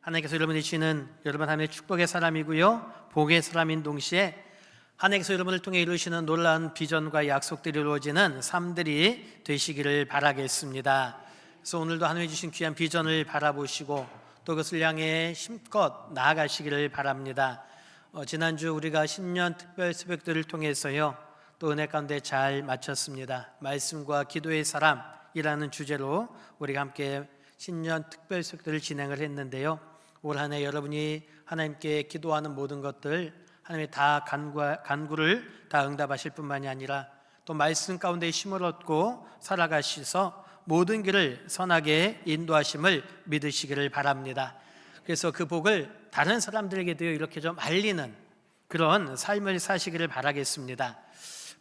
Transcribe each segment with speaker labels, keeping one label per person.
Speaker 1: 하나님께서 여러분이 주시는 여러분 하나님의 축복의 사람이고요, 복의 사람인 동시에 하나님께서 여러분을 통해 이루시는 놀라운 비전과 약속들이 이루어지는 삶들이 되시기를 바라겠습니다. 그래서 오늘도 하나님이 주신 귀한 비전을 바라보시고 또 그것을 향해 힘껏 나아가시기를 바랍니다. 지난주 우리가 신년 특별 새벽들을 통해서요, 또 은혜 가운데 잘 마쳤습니다. 말씀과 기도의 사람이라는 주제로 우리가 함께 신년 특별 새벽들을 진행을 했는데요, 올 한 해 여러분이 하나님께 기도하는 모든 것들 하나님의 다 간구를 다 응답하실 뿐만이 아니라 또 말씀 가운데 힘을 얻고 살아가셔서 모든 길을 선하게 인도하심을 믿으시기를 바랍니다. 그래서 그 복을 다른 사람들에게도 이렇게 좀 알리는 그런 삶을 사시기를 바라겠습니다.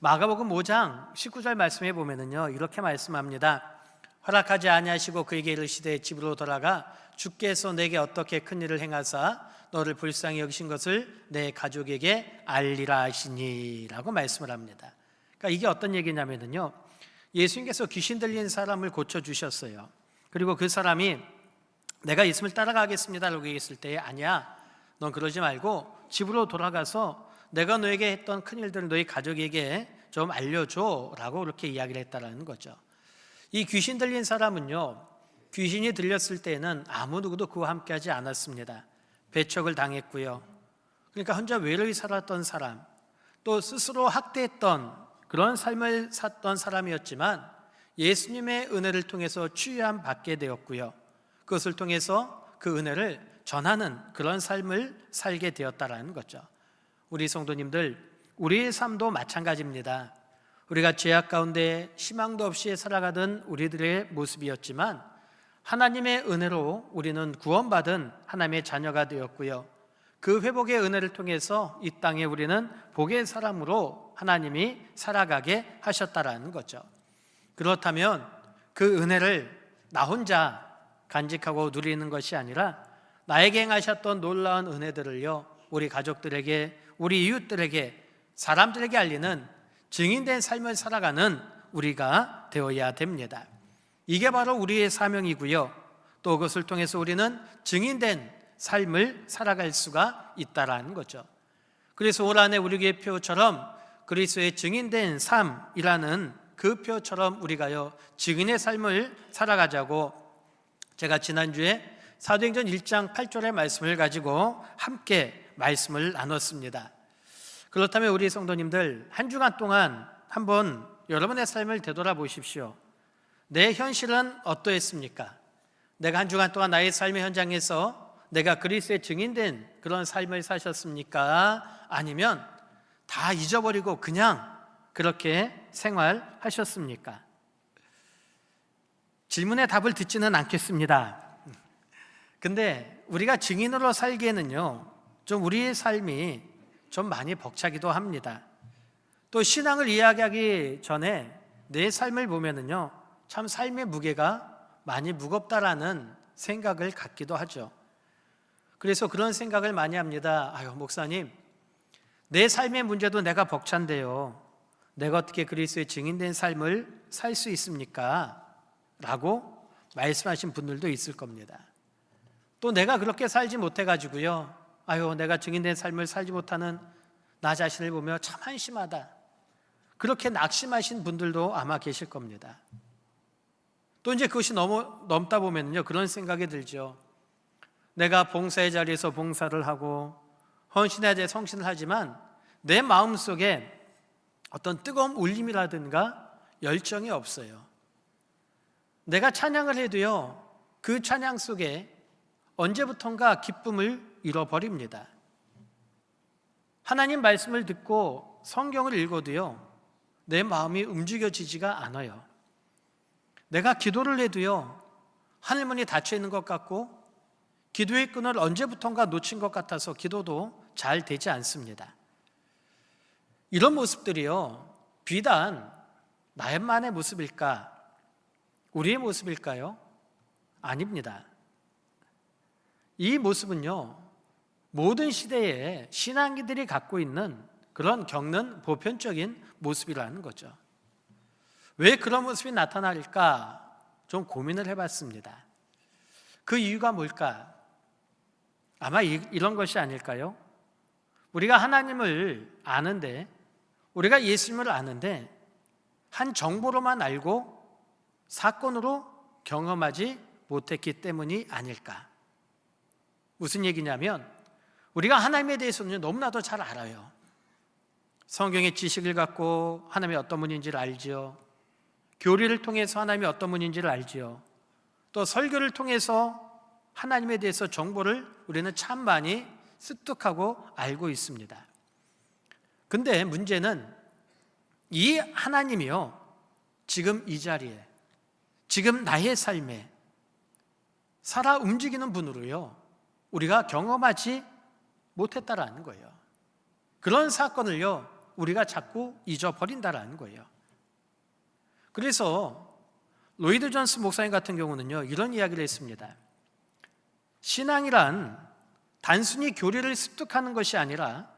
Speaker 1: 마가복음 5장 19절 말씀에 보면은요, 이렇게 말씀합니다. 허락하지 아니하시고 그에게 이르시되 집으로 돌아가 주께서 내게 어떻게 큰 일을 행하사 너를 불쌍히 여기신 것을 내 가족에게 알리라 하시니 라고 말씀을 합니다. 그러니까 이게 어떤 얘기냐면요, 예수님께서 귀신 들린 사람을 고쳐주셨어요. 그리고 그 사람이 내가 예수님을 따라가겠습니다 라고 얘기했을 때, 아니야, 넌 그러지 말고 집으로 돌아가서 내가 너에게 했던 큰일들을 너희 가족에게 좀 알려줘 라고 그렇게 이야기를 했다는 거죠. 이 귀신 들린 사람은요, 귀신이 들렸을 때는 아무 누구도 그와 함께하지 않았습니다. 배척을 당했고요, 그러니까 혼자 외로이 살았던 사람, 또 스스로 학대했던 그런 삶을 샀던 사람이었지만 예수님의 은혜를 통해서 치유함 받게 되었고요, 그것을 통해서 그 은혜를 전하는 그런 삶을 살게 되었다라는 거죠. 우리 성도님들, 우리의 삶도 마찬가지입니다. 우리가 죄악 가운데 희망도 없이 살아가던 우리들의 모습이었지만 하나님의 은혜로 우리는 구원받은 하나님의 자녀가 되었고요, 그 회복의 은혜를 통해서 이 땅에 우리는 복의 사람으로 하나님이 살아가게 하셨다라는 거죠. 그렇다면 그 은혜를 나 혼자 간직하고 누리는 것이 아니라 나에게 행하셨던 놀라운 은혜들을요, 우리 가족들에게, 우리 이웃들에게, 사람들에게 알리는 증인된 삶을 살아가는 우리가 되어야 됩니다. 이게 바로 우리의 사명이고요, 또 그것을 통해서 우리는 증인된 삶을 살아갈 수가 있다라는 거죠. 그래서 올 한 해 우리 교회 표처럼 그리스도의 증인된 삶이라는 그 표처럼 우리가요, 증인의 삶을 살아가자고 제가 지난주에 사도행전 1장 8절의 말씀을 가지고 함께 말씀을 나눴습니다. 그렇다면 우리 성도님들, 한 주간 동안 한번 여러분의 삶을 되돌아보십시오. 내 현실은 어떠했습니까? 내가 한 주간 동안 나의 삶의 현장에서 내가 그리스도의 증인된 그런 삶을 사셨습니까? 아니면 다 잊어버리고 그냥 그렇게 생활하셨습니까? 질문에 답을 듣지는 않겠습니다. 근데 우리가 증인으로 살기에는요, 좀 우리의 삶이 좀 많이 벅차기도 합니다. 또 신앙을 이야기하기 전에 내 삶을 보면은요, 참 삶의 무게가 많이 무겁다라는 생각을 갖기도 하죠. 그래서 그런 생각을 많이 합니다. 아유, 목사님, 내 삶의 문제도 내가 벅찬데요, 내가 어떻게 그리스도의 증인된 삶을 살 수 있습니까? 라고 말씀하신 분들도 있을 겁니다. 또 내가 그렇게 살지 못해가지고요, 아유, 내가 증인된 삶을 살지 못하는 나 자신을 보며 참 한심하다, 그렇게 낙심하신 분들도 아마 계실 겁니다. 또 이제 그것이 넘다 보면요, 그런 생각이 들죠. 내가 봉사의 자리에서 봉사를 하고 헌신의 자리에 성신을 하지만 내 마음속에 어떤 뜨거운 울림이라든가 열정이 없어요. 내가 찬양을 해도요, 그 찬양 속에 언제부턴가 기쁨을 잃어버립니다. 하나님 말씀을 듣고 성경을 읽어도요, 내 마음이 움직여지지가 않아요. 내가 기도를 해도요, 하늘문이 닫혀 있는 것 같고 기도의 끈을 언제부턴가 놓친 것 같아서 기도도 잘 되지 않습니다. 이런 모습들이요, 비단 나만의 모습일까? 우리의 모습일까요? 아닙니다. 이 모습은요, 모든 시대에 신앙인들이 갖고 있는 그런 겪는 보편적인 모습이라는 거죠. 왜 그런 모습이 나타날까 좀 고민을 해봤습니다. 그 이유가 뭘까? 아마 이런 것이 아닐까요? 우리가 하나님을 아는데, 우리가 예수님을 아는데 한 정보로만 알고 사건으로 경험하지 못했기 때문이 아닐까. 무슨 얘기냐면 우리가 하나님에 대해서는 너무나도 잘 알아요. 성경의 지식을 갖고 하나님이 어떤 분인지를 알지요. 교리를 통해서 하나님이 어떤 분인지를 알지요. 또 설교를 통해서 하나님에 대해서 정보를 우리는 참 많이 습득하고 알고 있습니다. 근데 문제는 이 하나님이요, 지금 이 자리에, 지금 나의 삶에 살아 움직이는 분으로요, 우리가 경험하지 못했다라는 거예요. 그런 사건을요, 우리가 자꾸 잊어버린다라는 거예요. 그래서 로이드 존스 목사님 같은 경우는요, 이런 이야기를 했습니다. 신앙이란 단순히 교리를 습득하는 것이 아니라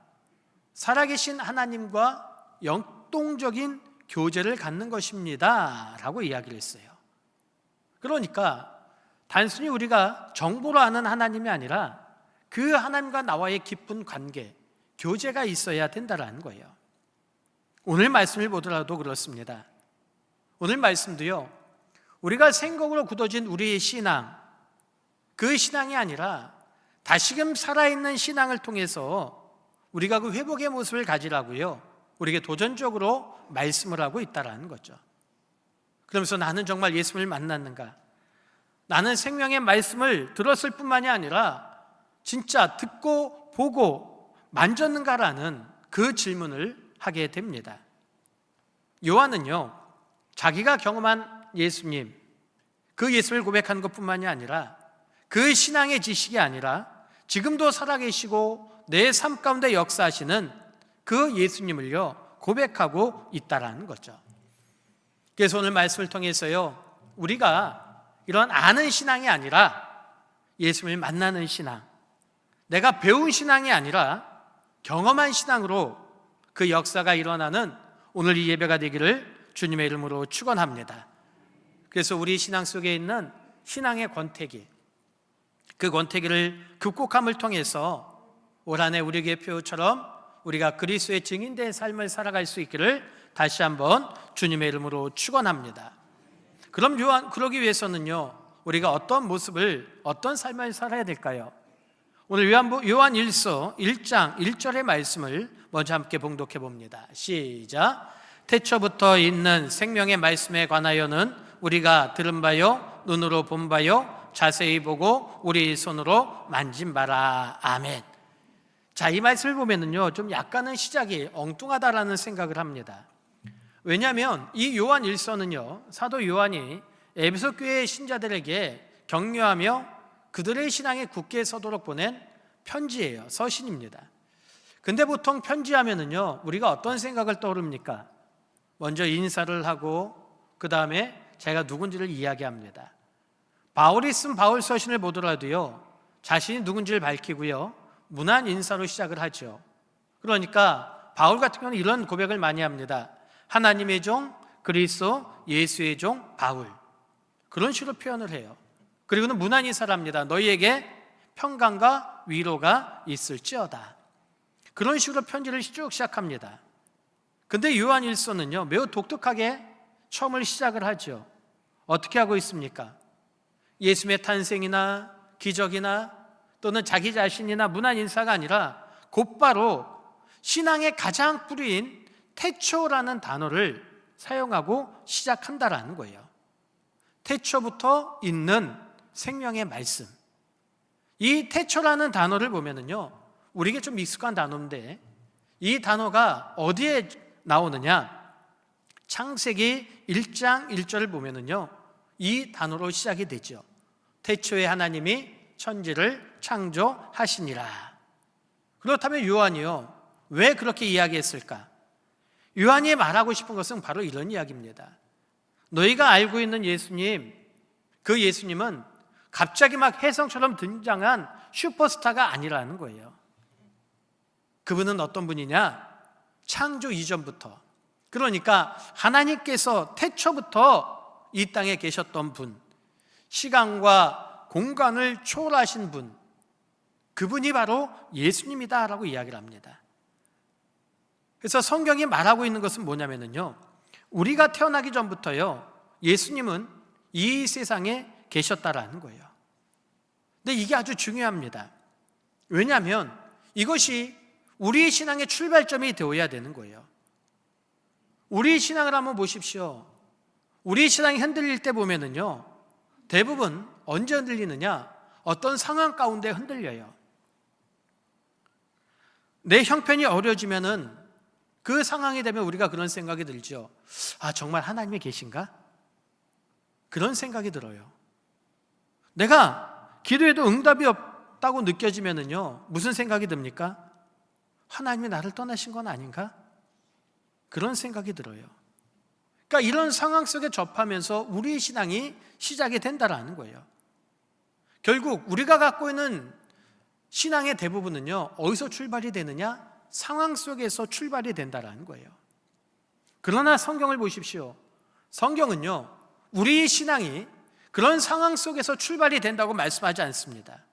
Speaker 1: 살아계신 하나님과 영동적인 교제를 갖는 것입니다 라고 이야기를 했어요. 그러니까 단순히 우리가 정보로 아는 하나님이 아니라 그 하나님과 나와의 깊은 관계, 교제가 있어야 된다는 거예요. 오늘 말씀을 보더라도 그렇습니다. 오늘 말씀도요, 우리가 생각으로 굳어진 우리의 신앙, 그 신앙이 아니라 다시금 살아있는 신앙을 통해서 우리가 그 회복의 모습을 가지라고요, 우리에게 도전적으로 말씀을 하고 있다는 거죠. 그러면서 나는 정말 예수님을 만났는가? 나는 생명의 말씀을 들었을 뿐만이 아니라 진짜 듣고 보고 만졌는가라는 그 질문을 하게 됩니다. 요한은요, 자기가 경험한 예수님, 그 예수를 고백하는 것뿐만이 아니라 그 신앙의 지식이 아니라 지금도 살아계시고 내 삶 가운데 역사하시는 그 예수님을요, 고백하고 있다라는 거죠. 그래서 오늘 말씀을 통해서요, 우리가 이런 아는 신앙이 아니라 예수님을 만나는 신앙, 내가 배운 신앙이 아니라 경험한 신앙으로 그 역사가 일어나는 오늘 이 예배가 되기를 주님의 이름으로 축원합니다. 그래서 우리 신앙 속에 있는 신앙의 권태기, 그 권태기를 극복함을 통해서 올 한 해 우리에게 표처럼 우리가 그리스도의 증인된 삶을 살아갈 수 있기를 다시 한번 주님의 이름으로 축원합니다. 그러기 위해서는요, 우리가 어떤 모습을, 어떤 삶을 살아야 될까요? 오늘 요한 1서 1장 1절의 말씀을 먼저 함께 봉독해 봅니다. 시작. 태초부터 있는 생명의 말씀에 관하여는 우리가 들은 바요, 눈으로 본 바요, 자세히 보고 우리 손으로 만진 바라. 아멘. 자, 이 말씀을 보면은요, 좀 약간은 시작이 엉뚱하다라는 생각을 합니다. 왜냐하면 이 요한 1서는요, 사도 요한이 에베소 교회의 신자들에게 격려하며 그들의 신앙에 굳게 서도록 보낸 편지예요. 서신입니다. 근데 보통 편지하면은요, 우리가 어떤 생각을 떠오릅니까? 먼저 인사를 하고 그 다음에 제가 누군지를 이야기합니다. 바울이 쓴 바울 서신을 보더라도요, 자신이 누군지를 밝히고요, 문안 인사로 시작을 하죠. 그러니까 바울 같은 경우는 이런 고백을 많이 합니다. 하나님의 종 그리스도 예수의 종 바울, 그런 식으로 표현을 해요. 그리고는 문안 인사를 합니다. 너희에게 평강과 위로가 있을지어다. 그런 식으로 편지를 쭉 시작합니다. 근데 요한 1서는요, 매우 독특하게 처음을 시작을 하죠. 어떻게 하고 있습니까? 예수님의 탄생이나 기적이나 또는 자기 자신이나 문안 인사가 아니라 곧바로 신앙의 가장 뿌리인 태초라는 단어를 사용하고 시작한다라는 거예요. 태초부터 있는 생명의 말씀. 이 태초라는 단어를 보면은요, 우리에게 좀 익숙한 단어인데 이 단어가 어디에 나오느냐? 창세기 1장 1절을 보면은요, 이 단어로 시작이 되죠. 태초에 하나님이 천지를 창조하시니라. 그렇다면 요한이요, 왜 그렇게 이야기했을까? 요한이 말하고 싶은 것은 바로 이런 이야기입니다. 너희가 알고 있는 예수님, 그 예수님은 갑자기 막 혜성처럼 등장한 슈퍼스타가 아니라는 거예요. 그분은 어떤 분이냐? 창조 이전부터, 그러니까 하나님께서 태초부터 이 땅에 계셨던 분, 시간과 공간을 초월하신 분, 그분이 바로 예수님이다라고 이야기를 합니다. 그래서 성경이 말하고 있는 것은 뭐냐면요, 우리가 태어나기 전부터요 예수님은 이 세상에 계셨다라는 거예요. 근데 이게 아주 중요합니다. 왜냐하면 이것이 우리의 신앙의 출발점이 되어야 되는 거예요. 우리의 신앙을 한번 보십시오. 우리의 신앙이 흔들릴 때 보면은요, 대부분 언제 흔들리느냐? 어떤 상황 가운데 흔들려요. 내 형편이 어려지면은 그 상황이 되면 우리가 그런 생각이 들죠. 아, 정말 하나님이 계신가? 그런 생각이 들어요. 내가 기도해도 응답이 없다고 느껴지면은요, 무슨 생각이 듭니까? 하나님이 나를 떠나신 건 아닌가? 그런 생각이 들어요. 그러니까 이런 상황 속에 접하면서 우리의 신앙이 시작이 된다라는 거예요. 결국 우리가 갖고 있는 신앙의 대부분은요, 어디서 출발이 되느냐? 상황 속에서 출발이 된다라는 거예요. 그러나 성경을 보십시오. 성경은요, 우리의 신앙이 그런 상황 속에서 출발이 된다고 말씀하지 않습니다.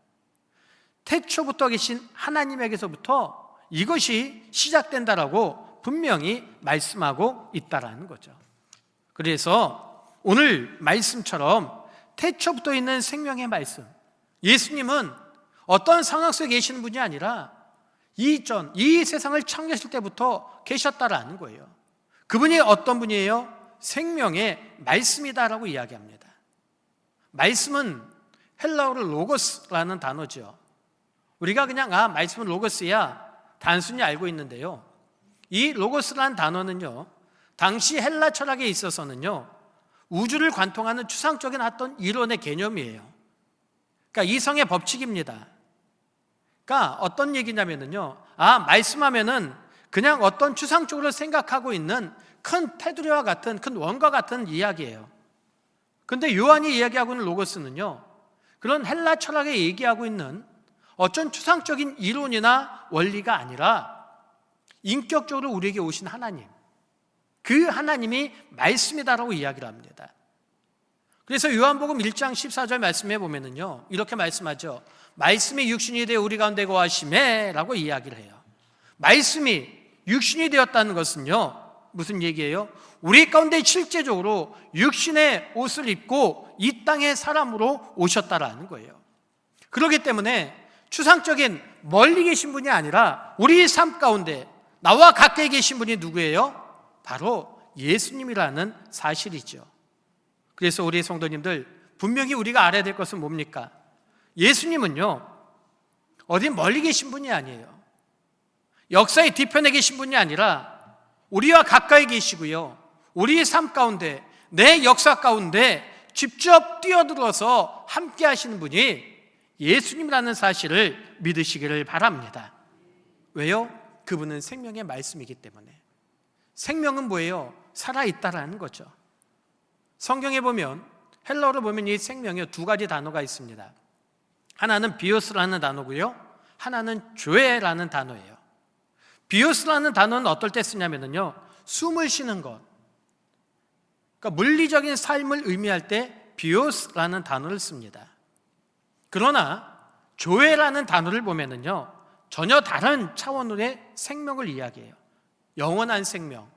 Speaker 1: 태초부터 계신 하나님에게서부터 이것이 시작된다라고 분명히 말씀하고 있다라는 거죠. 그래서 오늘 말씀처럼 태초부터 있는 생명의 말씀, 예수님은 어떤 상황 속에 계시는 분이 아니라 이전 이 세상을 창조하실 때부터 계셨다라는 거예요. 그분이 어떤 분이에요? 생명의 말씀이다라고 이야기합니다. 말씀은 헬라어로 로고스라는 단어죠. 우리가 그냥 말씀은 로고스야 단순히 알고 있는데요, 이 로고스라는 단어는요, 당시 헬라 철학에 있어서는요, 우주를 관통하는 추상적인 어떤 이론의 개념이에요. 그러니까 이성의 법칙입니다. 그러니까 어떤 얘기냐면요, 말씀하면은 그냥 어떤 추상적으로 생각하고 있는 큰 테두리와 같은, 큰 원과 같은 이야기예요. 근데 요한이 이야기하고 있는 로고스는요, 그런 헬라 철학에 얘기하고 있는 어떤 추상적인 이론이나 원리가 아니라 인격적으로 우리에게 오신 하나님, 그 하나님이 말씀이다라고 이야기를 합니다. 그래서 요한복음 1장 14절 말씀해 보면은요, 이렇게 말씀하죠. 말씀이 육신이 되어 우리 가운데 거하시매 라고 이야기를 해요. 말씀이 육신이 되었다는 것은요, 무슨 얘기예요? 우리 가운데 실제적으로 육신의 옷을 입고 이 땅의 사람으로 오셨다라는 거예요. 그렇기 때문에 추상적인 멀리 계신 분이 아니라 우리 삶 가운데 나와 가까이 계신 분이 누구예요? 바로 예수님이라는 사실이죠. 그래서 우리 성도님들, 분명히 우리가 알아야 될 것은 뭡니까? 예수님은요, 어디 멀리 계신 분이 아니에요. 역사의 뒤편에 계신 분이 아니라 우리와 가까이 계시고요, 우리의 삶 가운데, 내 역사 가운데 직접 뛰어들어서 함께 하시는 분이 예수님이라는 사실을 믿으시기를 바랍니다. 왜요? 그분은 생명의 말씀이기 때문에. 생명은 뭐예요? 살아있다라는 거죠. 성경에 보면, 헬라어로 보면 이 생명에 두 가지 단어가 있습니다. 하나는 비오스라는 단어고요, 하나는 조에라는 단어예요. 비오스라는 단어는 어떨 때 쓰냐면요, 숨을 쉬는 것, 그러니까 물리적인 삶을 의미할 때 비오스라는 단어를 씁니다. 그러나 조에라는 단어를 보면은요, 전혀 다른 차원의 생명을 이야기해요. 영원한 생명,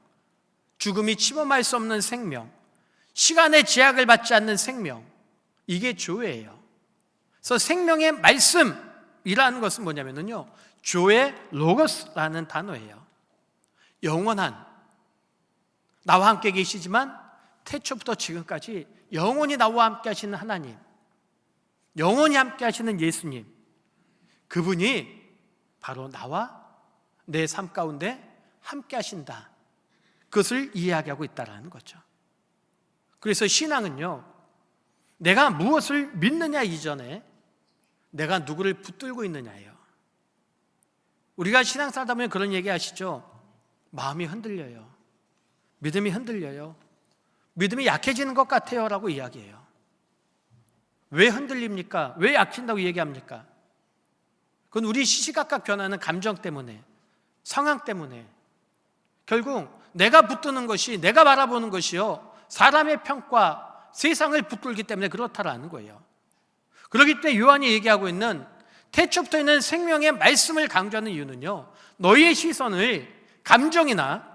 Speaker 1: 죽음이 침범할 수 없는 생명, 시간의 제약을 받지 않는 생명, 이게 조예요. 그래서 생명의 말씀이라는 것은 뭐냐면요, 조의 로고스라는 단어예요. 영원한, 나와 함께 계시지만 태초부터 지금까지 영원히 나와 함께 하시는 하나님, 영원히 함께 하시는 예수님, 그분이 바로 나와 내 삶 가운데 함께 하신다, 그것을 이야기하고 있다는 거죠. 그래서 신앙은요, 내가 무엇을 믿느냐 이전에 내가 누구를 붙들고 있느냐예요. 우리가 신앙 살다 보면 그런 얘기 하시죠. 마음이 흔들려요, 믿음이 흔들려요, 믿음이 약해지는 것 같아요 라고 이야기해요. 왜 흔들립니까? 왜 약해진다고 얘기합니까? 그건 우리 시시각각 변하는 감정 때문에, 상황 때문에, 결국 내가 붙드는 것이, 내가 바라보는 것이요, 사람의 평가, 세상을 붙들기 때문에 그렇다라는 거예요. 그렇기 때문에 요한이 얘기하고 있는 태초부터 있는 생명의 말씀을 강조하는 이유는요, 너희의 시선을 감정이나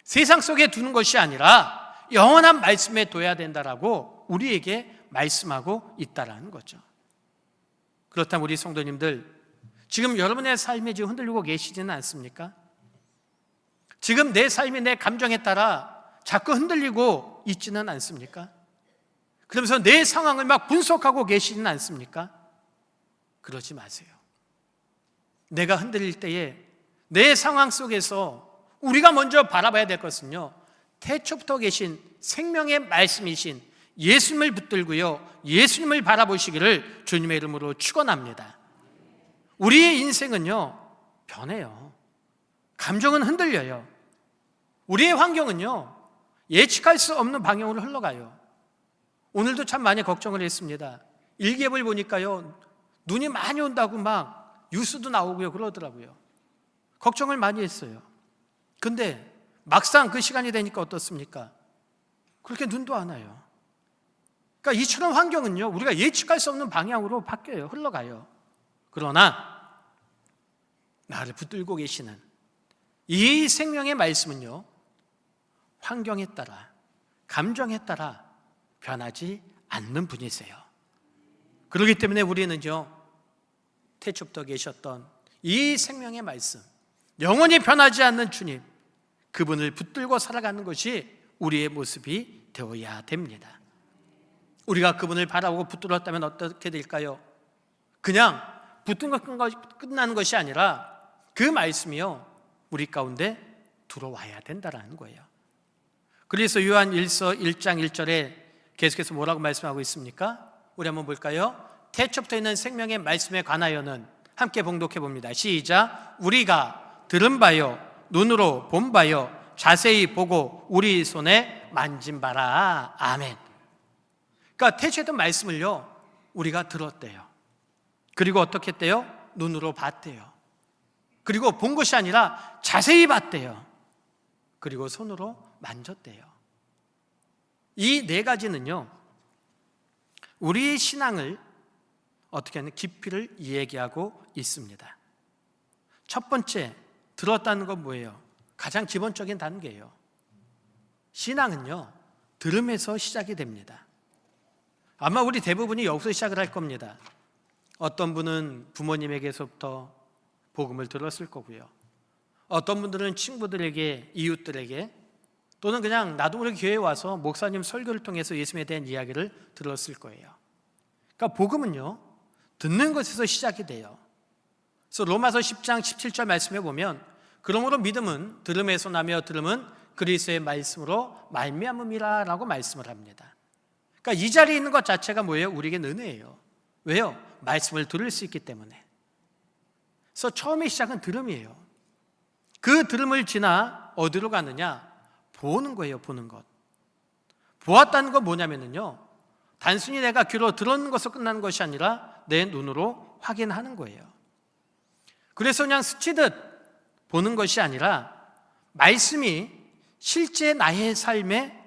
Speaker 1: 세상 속에 두는 것이 아니라 영원한 말씀에 둬야 된다라고 우리에게 말씀하고 있다라는 거죠. 그렇다면 우리 성도님들, 지금 여러분의 삶이 지금 흔들리고 계시지는 않습니까? 지금 내 삶이 내 감정에 따라 자꾸 흔들리고 있지는 않습니까? 그러면서 내 상황을 막 분석하고 계시지는 않습니까? 그러지 마세요. 내가 흔들릴 때에 내 상황 속에서 우리가 먼저 바라봐야 될 것은요, 태초부터 계신 생명의 말씀이신 예수님을 붙들고요, 예수님을 바라보시기를 주님의 이름으로 축원합니다. 우리의 인생은요, 변해요. 감정은 흔들려요. 우리의 환경은요, 예측할 수 없는 방향으로 흘러가요. 오늘도 참 많이 걱정을 했습니다. 일기예보를 보니까요, 눈이 많이 온다고 막 뉴스도 나오고요, 그러더라고요. 걱정을 많이 했어요. 근데 막상 그 시간이 되니까 어떻습니까? 그렇게 눈도 안 와요. 그러니까 이처럼 환경은요, 우리가 예측할 수 없는 방향으로 바뀌어요. 흘러가요. 그러나 나를 붙들고 계시는 이 생명의 말씀은요, 환경에 따라, 감정에 따라 변하지 않는 분이세요. 그렇기 때문에 우리는요, 태초부터 계셨던 이 생명의 말씀, 영원히 변하지 않는 주님, 그분을 붙들고 살아가는 것이 우리의 모습이 되어야 됩니다. 우리가 그분을 바라보고 붙들었다면 어떻게 될까요? 그냥 붙든 것 끝나는 것이 아니라 그 말씀이요, 우리 가운데 들어와야 된다는 거예요. 그래서 요한 1서 1장 1절에 계속해서 뭐라고 말씀하고 있습니까? 우리 한번 볼까요? 태초부터 있는 생명의 말씀에 관하여는 함께 봉독해 봅니다. 시작. 우리가 들은 바요, 눈으로 본 바요, 자세히 보고 우리 손에 만진 바라. 아멘. 그러니까 태초했던 말씀을요, 우리가 들었대요. 그리고 어떻게 했대요? 눈으로 봤대요. 그리고 본 것이 아니라 자세히 봤대요. 그리고 손으로 만졌대요. 이 네 가지는요, 우리의 신앙을 어떻게 하는 깊이를 얘기하고 있습니다. 첫 번째, 들었다는 건 뭐예요? 가장 기본적인 단계예요. 신앙은요, 들음에서 시작이 됩니다. 아마 우리 대부분이 여기서 시작을 할 겁니다. 어떤 분은 부모님에게서부터 복음을 들었을 거고요. 어떤 분들은 친구들에게, 이웃들에게, 또는 그냥 나도 모르게 교회에 와서 목사님 설교를 통해서 예수님에 대한 이야기를 들었을 거예요. 그러니까 복음은요, 듣는 것에서 시작이 돼요. 그래서 로마서 10장 17절 말씀해 보면, 그러므로 믿음은 들음에서 나며 들음은 그리스도의 말씀으로 말미암음이라 라고 말씀을 합니다. 그러니까 이 자리에 있는 것 자체가 뭐예요? 우리에게 은혜예요. 왜요? 말씀을 들을 수 있기 때문에. 그래서 처음의 시작은 들음이에요. 그 들음을 지나 어디로 가느냐? 보는 거예요. 보는 것. 보았다는 건 뭐냐면요, 단순히 내가 귀로 들었는 것으로 끝나는 것이 아니라 내 눈으로 확인하는 거예요. 그래서 그냥 스치듯 보는 것이 아니라 말씀이 실제 나의 삶에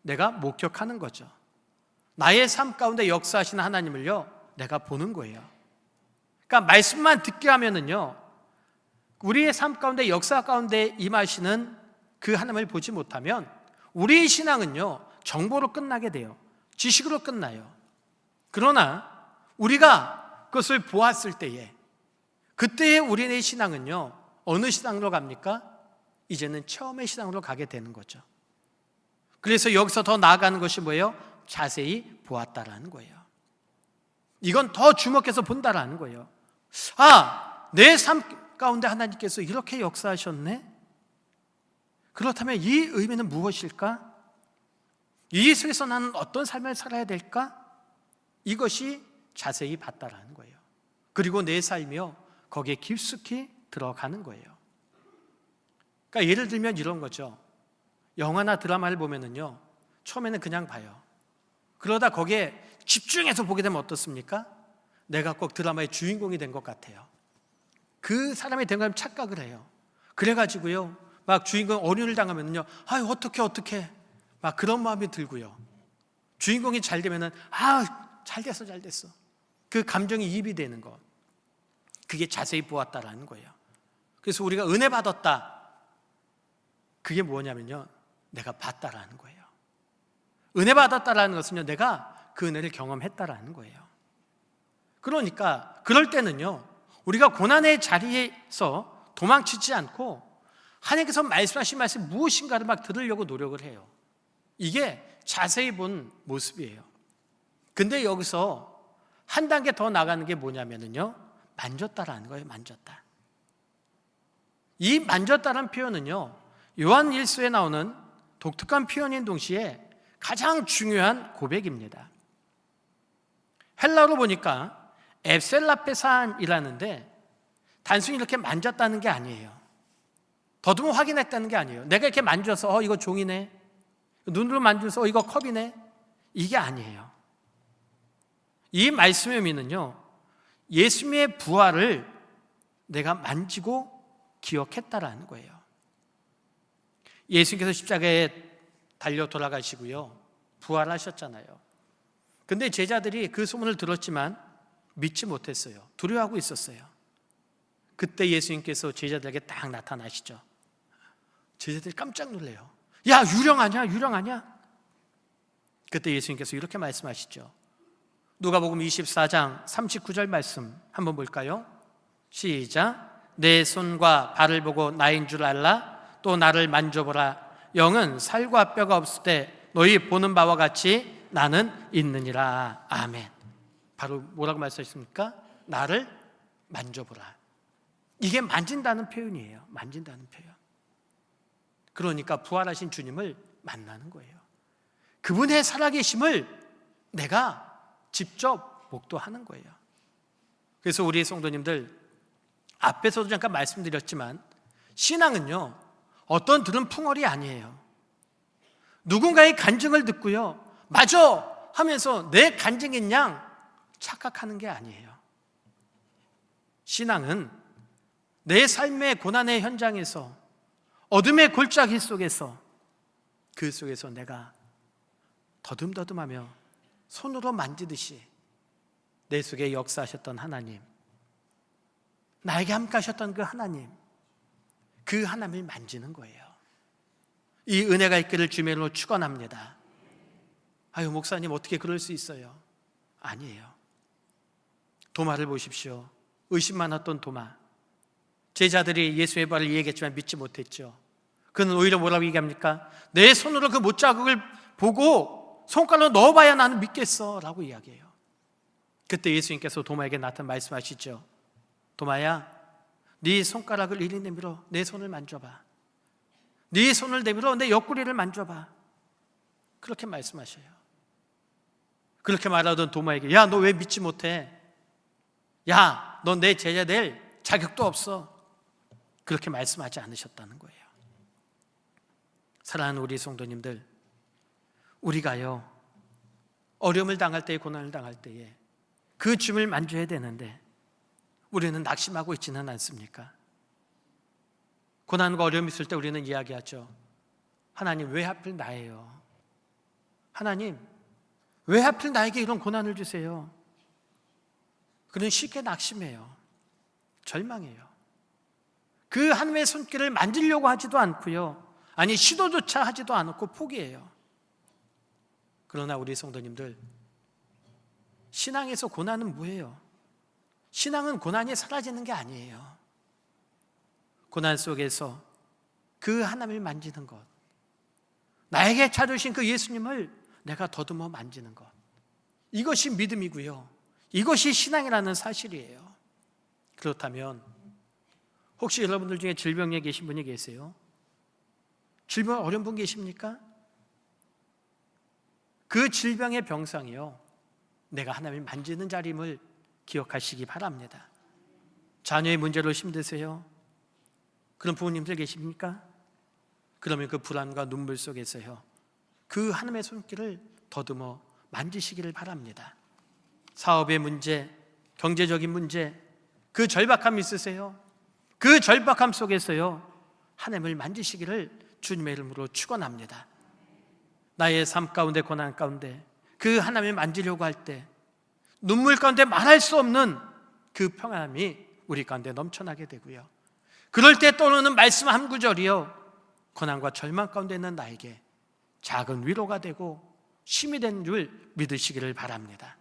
Speaker 1: 내가 목격하는 거죠. 나의 삶 가운데 역사하시는 하나님을요, 내가 보는 거예요. 그러니까 말씀만 듣게 하면은요, 우리의 삶 가운데 역사 가운데 임하시는 그 하나님을 보지 못하면 우리의 신앙은요, 정보로 끝나게 돼요. 지식으로 끝나요. 그러나 우리가 그것을 보았을 때에, 그때의 우리의 신앙은요, 어느 신앙으로 갑니까? 이제는 체험의 신앙으로 가게 되는 거죠. 그래서 여기서 더 나아가는 것이 뭐예요? 자세히 보았다라는 거예요. 이건 더 주목해서 본다라는 거예요. 아, 내 삶 가운데 하나님께서 이렇게 역사하셨네? 그렇다면 이 의미는 무엇일까? 이 속에서 나는 어떤 삶을 살아야 될까? 이것이 자세히 봤다라는 거예요. 그리고 내 삶이요, 거기에 깊숙이 들어가는 거예요. 그러니까 예를 들면 이런 거죠. 영화나 드라마를 보면은요, 처음에는 그냥 봐요. 그러다 거기에 집중해서 보게 되면 어떻습니까? 내가 꼭 드라마의 주인공이 된 것 같아요. 그 사람이 된 걸 착각을 해요. 그래가지고요, 막 주인공 어려움을 당하면요, 아유 어떡해 막 그런 마음이 들고요. 주인공이 잘 되면은 잘 됐어 그 감정이 이입이 되는 것. 그게 자세히 보았다라는 거예요. 그래서 우리가 은혜 받았다, 그게 뭐냐면요, 내가 봤다라는 거예요. 은혜 받았다라는 것은요, 내가 그 은혜를 경험했다라는 거예요. 그러니까 그럴 때는요, 우리가 고난의 자리에서 도망치지 않고 하나님께서 말씀하신 말씀이 무엇인가를 막 들으려고 노력을 해요. 이게 자세히 본 모습이에요. 근데 여기서 한 단계 더 나가는 게 뭐냐면요, 만졌다라는 거예요. 만졌다. 이 만졌다라는 표현은요, 요한 1서에 나오는 독특한 표현인 동시에 가장 중요한 고백입니다. 헬라어로 보니까 앱셀라페산이라는데 단순히 이렇게 만졌다는 게 아니에요. 더듬어 확인했다는 게 아니에요. 내가 이렇게 만져서 이거 종이네, 눈으로 만져서 이거 컵이네, 이게 아니에요. 이 말씀의 의미는요, 예수님의 부활을 내가 만지고 기억했다라는 거예요. 예수님께서 십자가에 달려 돌아가시고요, 부활하셨잖아요. 근데 제자들이 그 소문을 들었지만 믿지 못했어요. 두려워하고 있었어요. 그때 예수님께서 제자들에게 딱 나타나시죠. 제자들이 깜짝 놀래요. 야, 유령하냐? 유령하냐? 그때 예수님께서 이렇게 말씀하시죠. 누가복음 24장 39절 말씀 한번 볼까요? 시작. 내 손과 발을 보고 나인 줄 알라. 또 나를 만져보라. 영은 살과 뼈가 없을 때 너희 보는 바와 같이 나는 있느니라. 아멘. 바로 뭐라고 말씀하셨습니까? 나를 만져보라. 이게 만진다는 표현이에요. 만진다는 표현. 그러니까 부활하신 주님을 만나는 거예요. 그분의 살아계심을 내가 직접 목도하는 거예요. 그래서 우리 성도님들, 앞에서도 잠깐 말씀드렸지만 신앙은요, 어떤 들은 풍월이 아니에요. 누군가의 간증을 듣고요, 맞아 하면서 내 간증인 양 착각하는 게 아니에요. 신앙은 내 삶의 고난의 현장에서, 어둠의 골짜기 속에서, 그 속에서 내가 더듬더듬하며 손으로 만지듯이 내 속에 역사하셨던 하나님, 나에게 함께 하셨던 그 하나님, 그 하나님을 만지는 거예요. 이 은혜가 있기를 주님으로 축원합니다. 아유, 목사님 어떻게 그럴 수 있어요? 아니에요. 도마를 보십시오. 의심 많았던 도마. 제자들이 예수의 발을 얘기했지만 믿지 못했죠. 그는 오히려 뭐라고 얘기합니까? 내 손으로 그 못자국을 보고 손가락으로 넣어봐야 나는 믿겠어 라고 이야기해요. 그때 예수님께서 도마에게 나타나 말씀하시죠. 도마야, 네 손가락을 이리 내밀어 내 손을 만져봐. 네 손을 내밀어 내 옆구리를 만져봐. 그렇게 말씀하셔요. 그렇게 말하던 도마에게, 야, 너 왜 믿지 못해? 야, 너 내 제자 될 자격도 없어. 그렇게 말씀하지 않으셨다는 거예요. 사랑하는 우리 성도님들, 우리가요, 어려움을 당할 때에, 고난을 당할 때에 그 주님을 만져야 되는데 우리는 낙심하고 있지는 않습니까? 고난과 어려움이 있을 때 우리는 이야기하죠. 하나님, 왜 하필 나예요? 하나님, 왜 하필 나에게 이런 고난을 주세요? 그는 쉽게 낙심해요. 절망해요. 그 하나님의 손길을 만지려고 하지도 않고요, 아니 시도조차 하지도 않고 포기해요. 그러나 우리 성도님들, 신앙에서 고난은 뭐예요? 신앙은 고난이 사라지는 게 아니에요. 고난 속에서 그 하나님을 만지는 것, 나에게 찾으신 그 예수님을 내가 더듬어 만지는 것, 이것이 믿음이고요, 이것이 신앙이라는 사실이에요. 그렇다면 혹시 여러분들 중에 질병에 계신 분이 계세요? 질병 어려운 분 계십니까? 그 질병의 병상이요, 내가 하나님을 만지는 자림을 기억하시기 바랍니다. 자녀의 문제로 힘드세요? 그런 부모님들 계십니까? 그러면 그 불안과 눈물 속에서요, 그 하나님의 손길을 더듬어 만지시기를 바랍니다. 사업의 문제, 경제적인 문제, 그 절박함이 있으세요? 그 절박함 속에서요, 하나님을 만지시기를 주님의 이름으로 축원합니다. 나의 삶 가운데, 고난 가운데 그 하나님을 만지려고 할 때 눈물 가운데 말할 수 없는 그 평안함이 우리 가운데 넘쳐나게 되고요. 그럴 때 떠오르는 말씀 한 구절이요, 고난과 절망 가운데 있는 나에게 작은 위로가 되고 힘이 된 줄 믿으시기를 바랍니다.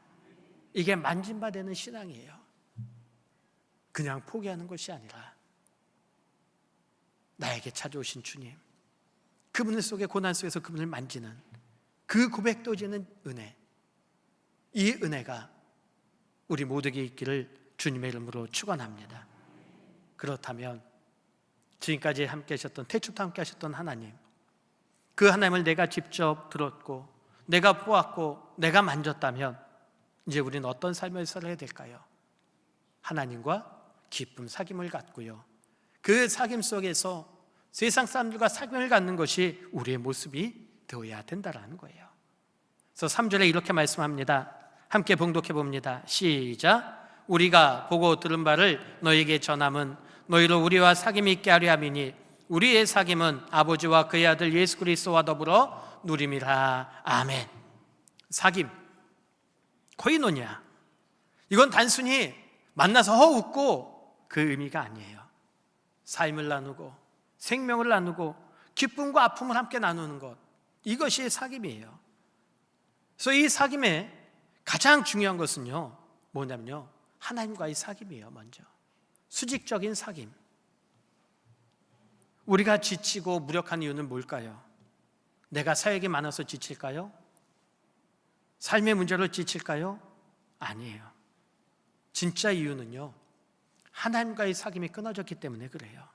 Speaker 1: 이게 만진바되는 신앙이에요. 그냥 포기하는 것이 아니라 나에게 찾아오신 주님, 그분 속의 고난 속에서 그분을 만지는 그 고백도지는 은혜, 이 은혜가 우리 모두에게 있기를 주님의 이름으로 축원합니다. 그렇다면 지금까지 함께 하셨던, 태초부터 함께 하셨던 하나님, 그 하나님을 내가 직접 들었고 내가 보았고 내가 만졌다면 이제 우리는 어떤 삶을 살아야 될까요? 하나님과 기쁨, 사귐을 갖고요, 그 사귐 속에서 세상 사람들과 사귐을 갖는 것이 우리의 모습이 되어야 된다는 거예요. 그래서 3절에 이렇게 말씀합니다. 함께 봉독해 봅니다. 시작. 우리가 보고 들은 바를 너에게 전함은 너희로 우리와 사귐이 있게 하려 함이니 우리의 사귐은 아버지와 그의 아들 예수 그리스도와 더불어 누림이라. 아멘. 사귐, 코이노냐, 이건 단순히 만나서 웃고 그 의미가 아니에요. 삶을 나누고 생명을 나누고 기쁨과 아픔을 함께 나누는 것, 이것이 사귐이에요. 그래서 이 사귐의 가장 중요한 것은요, 뭐냐면요, 하나님과의 사귐이에요. 먼저 수직적인 사귐. 우리가 지치고 무력한 이유는 뭘까요? 내가 사역이 많아서 지칠까요? 삶의 문제로 지칠까요? 아니에요. 진짜 이유는요, 하나님과의 사귐이 끊어졌기 때문에 그래요.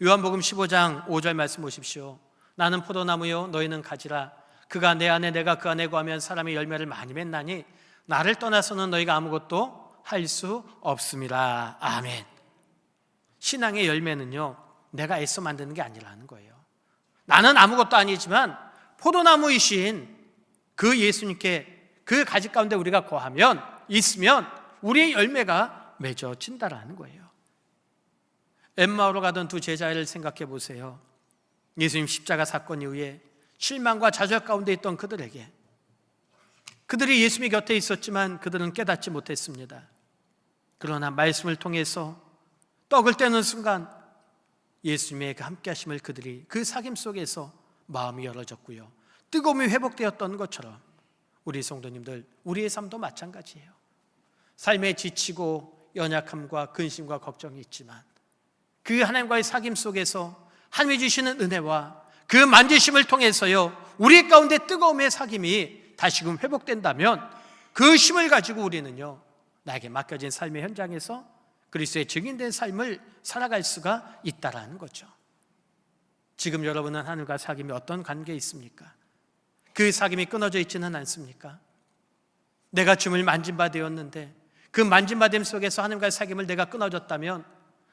Speaker 1: 요한복음 15장 5절 말씀 보십시오. 나는 포도나무요 너희는 가지라. 그가 내 안에 내가 그 안에 거하면 사람의 열매를 많이 맺나니 나를 떠나서는 너희가 아무것도 할 수 없음이라. 아멘. 신앙의 열매는요, 내가 애써 만드는 게 아니라는 거예요. 나는 아무것도 아니지만 포도나무이신 그 예수님께 그 가지 가운데 우리가 거하면, 있으면 우리의 열매가 맺어진다라는 거예요. 엠마오로 가던 두 제자를 생각해 보세요. 예수님 십자가 사건 이후에 실망과 좌절 가운데 있던 그들에게, 그들이 예수님 곁에 있었지만 그들은 깨닫지 못했습니다. 그러나 말씀을 통해서 떡을 떼는 순간 예수님의 그 함께 하심을 그들이 그 사귐 속에서 마음이 열어졌고요, 뜨거움이 회복되었던 것처럼 우리 성도님들, 우리의 삶도 마찬가지예요. 삶에 지치고 연약함과 근심과 걱정이 있지만 그 하나님과의 사귐 속에서 하나님이 주시는 은혜와 그 만지심을 통해서요, 우리 가운데 뜨거움의 사귐이 다시금 회복된다면 그 힘을 가지고 우리는요, 나에게 맡겨진 삶의 현장에서 그리스도의 증인된 삶을 살아갈 수가 있다라는 거죠. 지금 여러분은 하나님과 사귐이 어떤 관계에 있습니까? 그 사귐이 끊어져 있지는 않습니까? 내가 주님을 만진 바 되었는데 그 만진 바 됨 속에서 하나님과의 사귐을 내가 끊어졌다면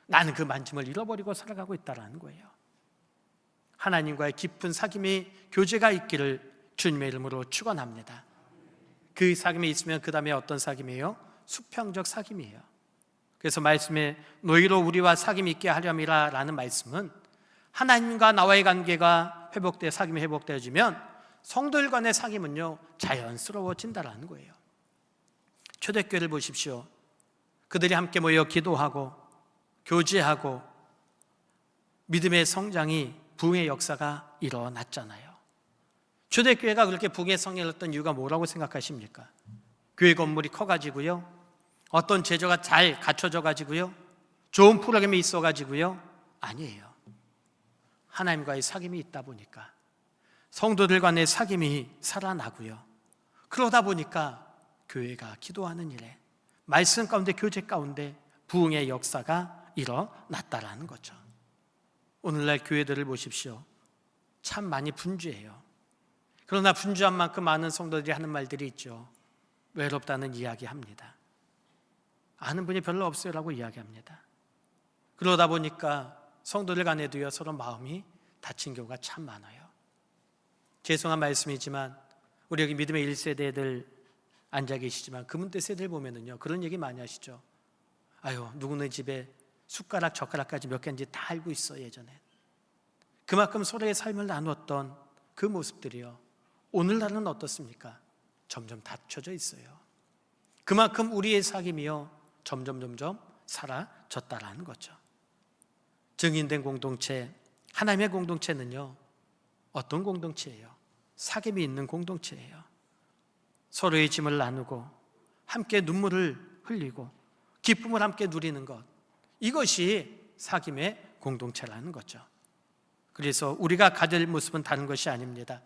Speaker 1: 나는 그 만짐을 잃어버리고 살아가고 있다는 거예요. 하나님과의 깊은 사귐이, 교제가 있기를 주님의 이름으로 축원합니다. 그 사귐이 있으면 그 다음에 어떤 사귐이에요? 수평적 사귐이에요. 그래서 말씀에 너희로 우리와 사귐이 있게 하렴이라 라는 말씀은 하나님과 나와의 관계가 회복돼, 사귐이 회복되어지면 성도들 간의 사귐은요, 자연스러워진다라는 거예요. 초대교회를 보십시오. 그들이 함께 모여 기도하고 교제하고 믿음의 성장이, 부흥의 역사가 일어났잖아요. 초대교회가 그렇게 부흥의 성장했던 이유가 뭐라고 생각하십니까? 교회 건물이 커가지고요, 어떤 제조가 잘 갖춰져 가지고요, 좋은 프로그램이 있어 가지고요, 아니에요. 하나님과의 사귐이 있다 보니까 성도들 간의 사귐이 살아나고요, 그러다 보니까 교회가 기도하는 일에, 말씀 가운데, 교제 가운데 부흥의 역사가 일어났다라는 거죠. 오늘날 교회들을 보십시오. 참 많이 분주해요. 그러나 분주한 만큼 많은 성도들이 하는 말들이 있죠. 외롭다는 이야기합니다. 아는 분이 별로 없어요라고 이야기합니다. 그러다 보니까 성도들 간에도요, 서로 마음이 다친 경우가 참 많아요. 죄송한 말씀이지만 우리 여기 믿음의 1세대들 앉아 계시지만 그분들 세대를 보면은요, 그런 얘기 많이 하시죠. 아유, 누구네 집에 숟가락 젓가락까지 몇 개인지 다 알고 있어. 예전에 그만큼 서로의 삶을 나누었던 그 모습들이요, 오늘날은 어떻습니까? 점점 닫혀져 있어요. 그만큼 우리의 사귐이요, 점점 사라졌다라는 거죠. 증인된 공동체, 하나님의 공동체는요, 어떤 공동체예요? 사귐이 있는 공동체예요. 서로의 짐을 나누고 함께 눈물을 흘리고 기쁨을 함께 누리는 것, 이것이 사귐의 공동체라는 거죠. 그래서 우리가 가질 모습은 다른 것이 아닙니다.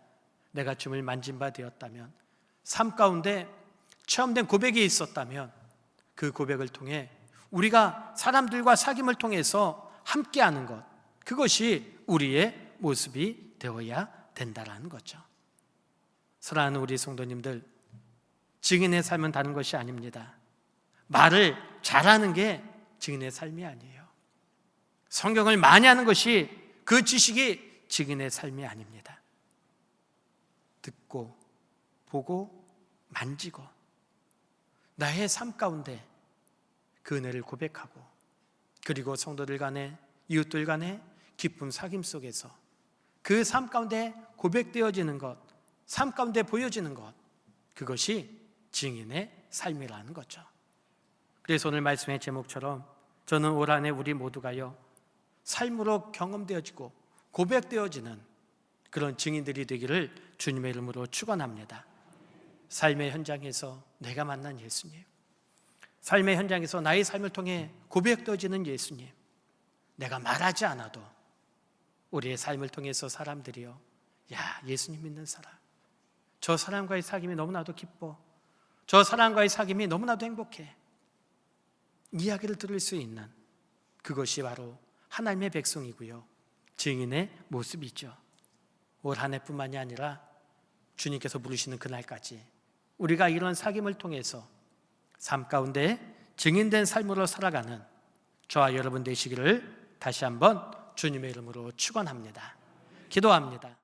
Speaker 1: 내가 주님을 만진 바 되었다면, 삶 가운데 체험된 고백이 있었다면 그 고백을 통해 우리가 사람들과 사귐을 통해서 함께하는 것, 그것이 우리의 모습이 되어야 된다라는 거죠. 사랑하는 우리 성도님들, 증인의 삶은 다른 것이 아닙니다. 말을 잘하는 게 증인의 삶이 아니에요. 성경을 많이 하는 것이, 그 지식이 증인의 삶이 아닙니다. 듣고 보고 만지고 나의 삶 가운데 그 은혜를 고백하고, 그리고 성도들 간에, 이웃들 간에 깊은 사귐 속에서 그 삶 가운데 고백되어지는 것, 삶 가운데 보여지는 것, 그것이 증인의 삶이라는 거죠. 그래서 오늘 말씀의 제목처럼 저는 올 한 해 우리 모두가요, 삶으로 경험되어지고 고백되어지는 그런 증인들이 되기를 주님의 이름으로 축원합니다. 삶의 현장에서 내가 만난 예수님, 삶의 현장에서 나의 삶을 통해 고백되어지는 예수님, 내가 말하지 않아도 우리의 삶을 통해서 사람들이요, 야, 예수님 믿는 사람, 저 사람과의 사귐이 너무나도 기뻐, 저 사람과의 사귐이 너무나도 행복해, 이야기를 들을 수 있는, 그것이 바로 하나님의 백성이고요, 증인의 모습이죠. 올 한 해뿐만이 아니라 주님께서 부르시는 그날까지 우리가 이런 사귐을 통해서 삶 가운데 증인된 삶으로 살아가는 저와 여러분 되시기를 다시 한번 주님의 이름으로 축원합니다. 기도합니다.